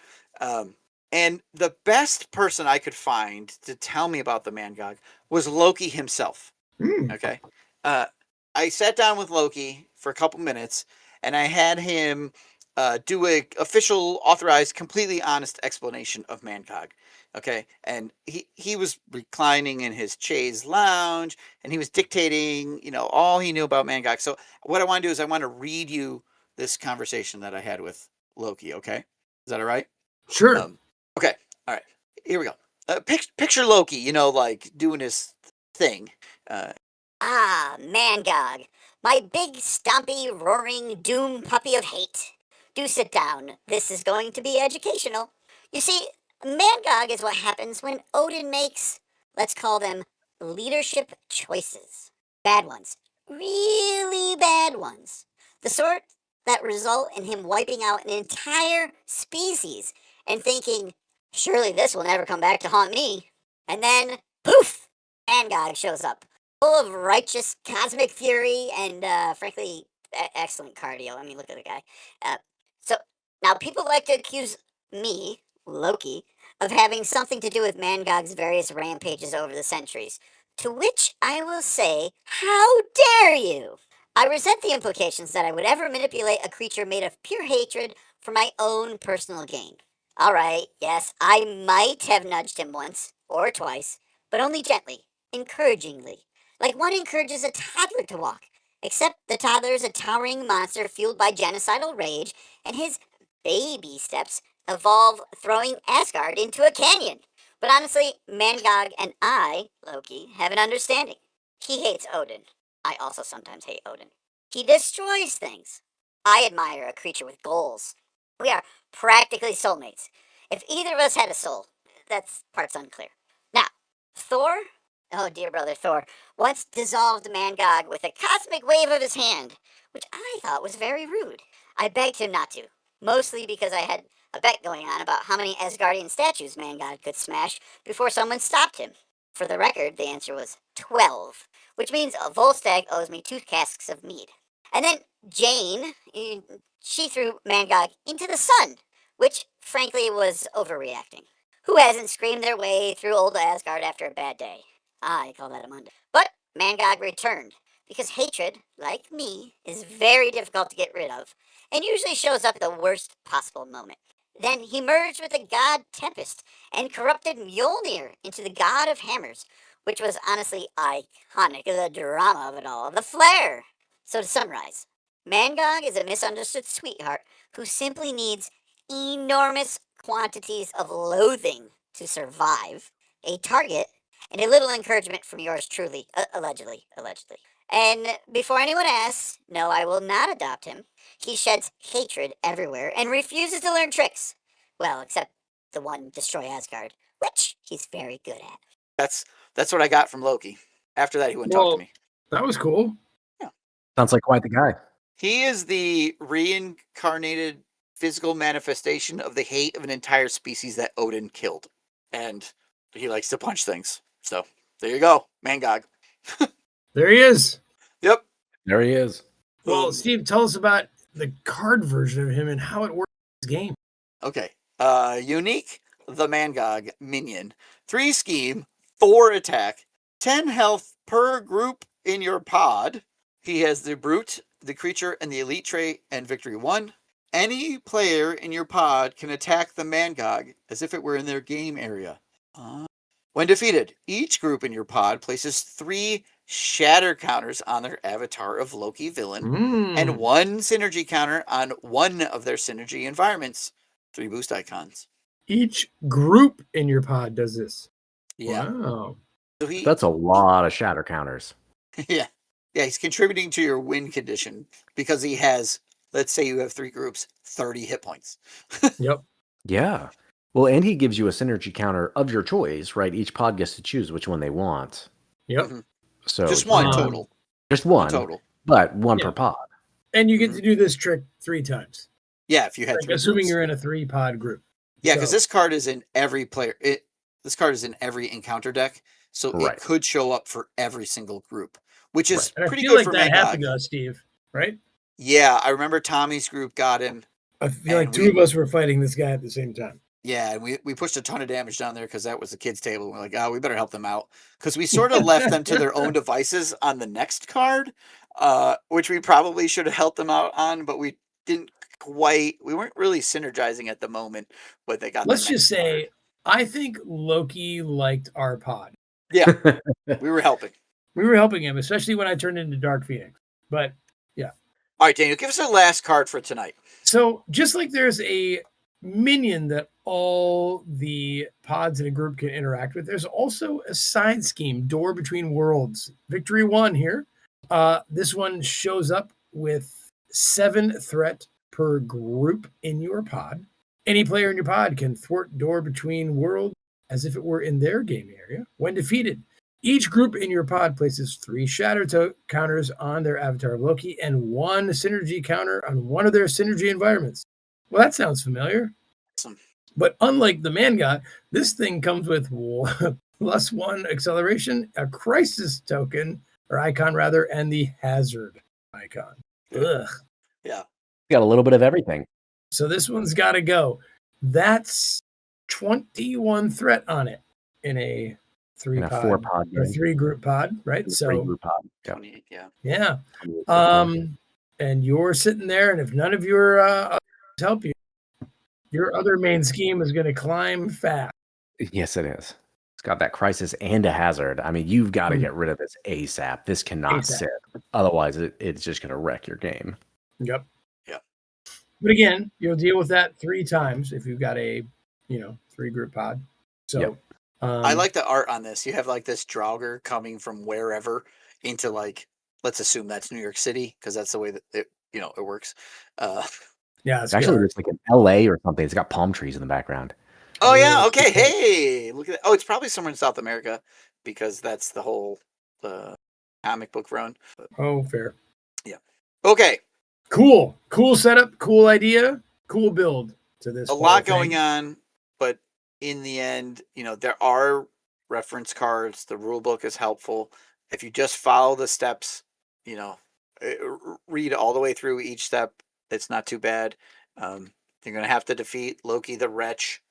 And the best person I could find to tell me about the Mangog was Loki himself. Okay. I sat down with Loki for a couple minutes, and I had him do a official, authorized, completely honest explanation of Mangog. Okay, and he was reclining in his chaise lounge, and he was dictating, all he knew about Mangog. So what I want to do is I want to read you this conversation that I had with Loki. Okay, is that all right? Sure. Okay, all right. Here we go. Picture Loki, like doing his thing. Mangog, my big, stompy, roaring doom puppy of hate. Do sit down. This is going to be educational. You see, Mangog is what happens when Odin makes, let's call them, leadership choices. Bad ones. Really bad ones. The sort that result in him wiping out an entire species and thinking, surely this will never come back to haunt me. And then, poof! Mangog shows up. Full of righteous cosmic fury and, frankly, excellent cardio. I mean, look at the guy. So, now people like to accuse me, Loki, of having something to do with Mangog's various rampages over the centuries. To which I will say, how dare you? I resent the implications that I would ever manipulate a creature made of pure hatred for my own personal gain. All right, yes, I might have nudged him once, or twice, but only gently, encouragingly. Like one encourages a toddler to walk. Except the toddler is a towering monster fueled by genocidal rage, and his baby steps evolve throwing Asgard into a canyon. But honestly, Mangog and I, Loki, have an understanding. He hates Odin. I also sometimes hate Odin. He destroys things. I admire a creature with goals. We are practically soulmates. If either of us had a soul, that's part's unclear. Now, Thor? Oh, dear brother Thor once dissolved Mangog with a cosmic wave of his hand, which I thought was very rude. I begged him not to, mostly because I had a bet going on about how many Asgardian statues Mangog could smash before someone stopped him. For the record, the answer was 12, which means a Volstagg owes me 2 casks of mead. And then Jane, she threw Mangog into the sun, which frankly was overreacting. Who hasn't screamed their way through old Asgard after a bad day? I call that a Monday. But Mangog returned, because hatred, like me, is very difficult to get rid of, and usually shows up at the worst possible moment. Then he merged with the god Tempest, and corrupted Mjolnir into the god of hammers, which was honestly iconic, the drama of it all, the flair. So to summarize, Mangog is a misunderstood sweetheart who simply needs enormous quantities of loathing to survive, a target, and a little encouragement from yours truly, allegedly. And before anyone asks, no, I will not adopt him. He sheds hatred everywhere and refuses to learn tricks. Well, except the one destroy Asgard, which he's very good at. That's what I got from Loki. After that, he wouldn't talk to me. That was cool. Yeah. Sounds like quite the guy. He is the reincarnated physical manifestation of the hate of an entire species that Odin killed. And he likes to punch things. So there you go, Mangog. There he is. Yep. There he is. Well, Steve, tell us about the card version of him and how it works in this game. Okay. Unique, the Mangog minion. 3 scheme, 4 attack, 10 health per group in your pod. He has the brute, the creature, and the elite trait, and victory 1. Any player in your pod can attack the Mangog as if it were in their game area. When defeated, each group in your pod places 3 shatter counters on their avatar of Loki villain and 1 synergy counter on one of their synergy environments. 3 boost icons. Each group in your pod does this. Yeah. Wow. So That's a lot of shatter counters. Yeah. Yeah, he's contributing to your win condition because he has, let's say you have 3 groups, 30 hit points. Yep. Yeah. Well, and he gives you a synergy counter of your choice, right? Each pod gets to choose which one they want. Yep. Mhm. So Just one Um, total. just One one, total. but one Yeah. per pod. And you get to do this trick 3 times. Yeah, if you had Like, 3 assuming groups. you're in a 3-pod group. Yeah, because So- this card is in every player. This card is in every encounter deck, so it Right. could show up for every single group, which is And I pretty feel good like for that had to Magog. go, Steve, right? Yeah, I remember Tommy's group got him. I feel like And 2 of us were fighting this guy at the same time. Yeah, and we pushed a ton of damage down there because that was the kids' table. We're like, oh, we better help them out because we sort of left them to their own devices on the next card, which we probably should have helped them out on, but we didn't quite. We weren't really synergizing at the moment, but they got. Let's the next just say, card. I think Loki liked our pod. Yeah, we were helping. We were helping him, especially when I turned into Dark Phoenix. But yeah. All right, Daniel, give us the last card for tonight. So just like there's a minion that all the pods in a group can interact with, there's also a side scheme, Door Between Worlds. Victory 1 here. This one shows up with 7 threat per group in your pod. Any player in your pod can thwart Door Between Worlds as if it were in their game area. When defeated, each group in your pod places 3 shatter counters on their avatar of Loki and 1 synergy counter on one of their synergy environments. Well, that sounds familiar. Awesome. But unlike the man god, this thing comes with +1 acceleration, a crisis token, or icon rather, and the hazard icon. Ugh. Yeah. Got a little bit of everything. So this one's got to go. That's 21 threat on it in a 4-pod or game. 3-group pod, right? So 3-group pod. Yep. 28, yeah. yeah. 28. And you're sitting there, and if none of your help you, your other main scheme is going to climb fast. Yes, it is. It's got that crisis and a hazard. I mean, you've got to get rid of this ASAP. This cannot sit. Otherwise, it's just going to wreck your game. Yep. Yeah. But again, you'll deal with that 3 times if you've got a 3-group pod. So Yep. I like the art on this. You have like this Draugr coming from wherever into like, let's assume that's New York City because that's the way that it works. Yeah, It's actually looks like in LA or something. It's got palm trees in the background. Oh yeah, okay. Hey, look at that. Oh, it's probably somewhere in South America because that's the whole comic book run. But, Oh, fair. yeah. Okay. Cool setup, cool idea, cool build to this. A lot going on, but in the end, there are reference cards. The rule book is helpful. If you just follow the steps, read all the way through each step, it's not too bad. You're going to have to defeat Loki the Wretch,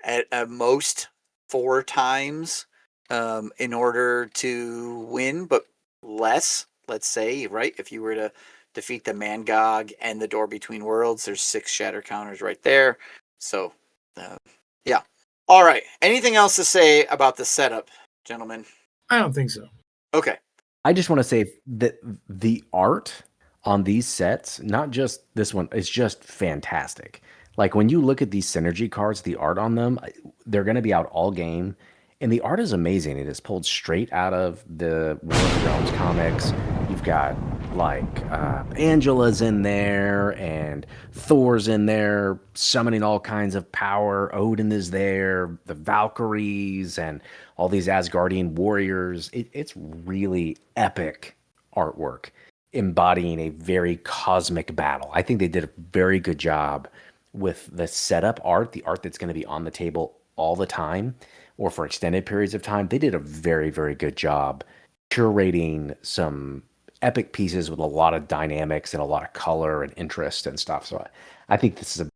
at most 4 times in order to win, but less, let's say, right? If you were to defeat the Mangog and the Door Between Worlds, there's 6 shatter counters right there. So, yeah. All right. Anything else to say about the setup, gentlemen? I don't think so. Okay. I just want to say that the art on these sets, not just this one, is just fantastic. Like when you look at these synergy cards, the art on them, they're going to be out all game. And the art is amazing. It is pulled straight out of the War of the Realms comics. You've got like Angela's in there and Thor's in there summoning all kinds of power. Odin is there, the Valkyries and all these Asgardian warriors. It's really epic artwork embodying a very cosmic battle. I think they did a very good job with the setup art, the art that's going to be on the table all the time or for extended periods of time. They did a very, very good job curating some epic pieces with a lot of dynamics and a lot of color and interest and stuff. So I think this is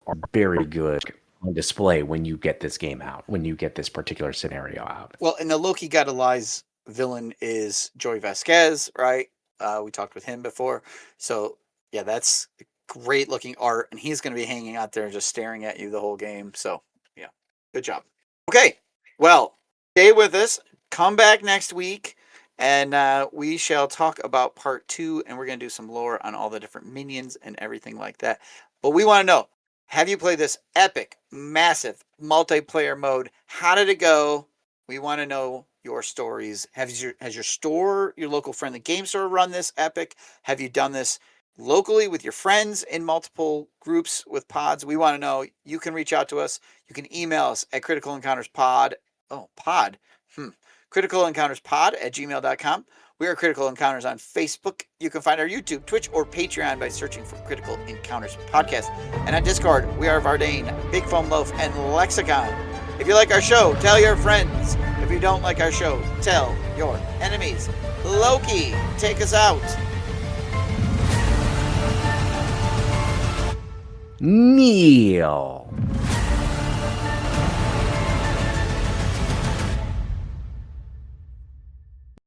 a very good on display when you get this game out, when you get this particular scenario out. Well, and the Loki God Allies villain is Joey Vasquez, right? We talked with him before. So, yeah, that's great looking art. And he's going to be hanging out there and just staring at you the whole game. So, yeah, good job. Okay, well, stay with us. Come back next week. And we shall talk about part 2. And we're going to do some lore on all the different minions and everything like that. But we want to know, have you played this epic, massive multiplayer mode? How did it go? We want to know your stories. Has your store, your local friendly game store, run this epic? Have you done this locally with your friends in multiple groups with pods? We want to know. You can reach out to us. You can email us at criticalencounterspod. Oh, pod. criticalencounterspod@gmail.com. We are Critical Encounters on Facebook. You can find our YouTube, Twitch, or Patreon by searching for Critical Encounters Podcast. And on Discord, we are Vardane, Big Foam Loaf, and Lexicon. If you like our show, tell your friends. If you don't like our show, tell your enemies. Loki, take us out. Neil.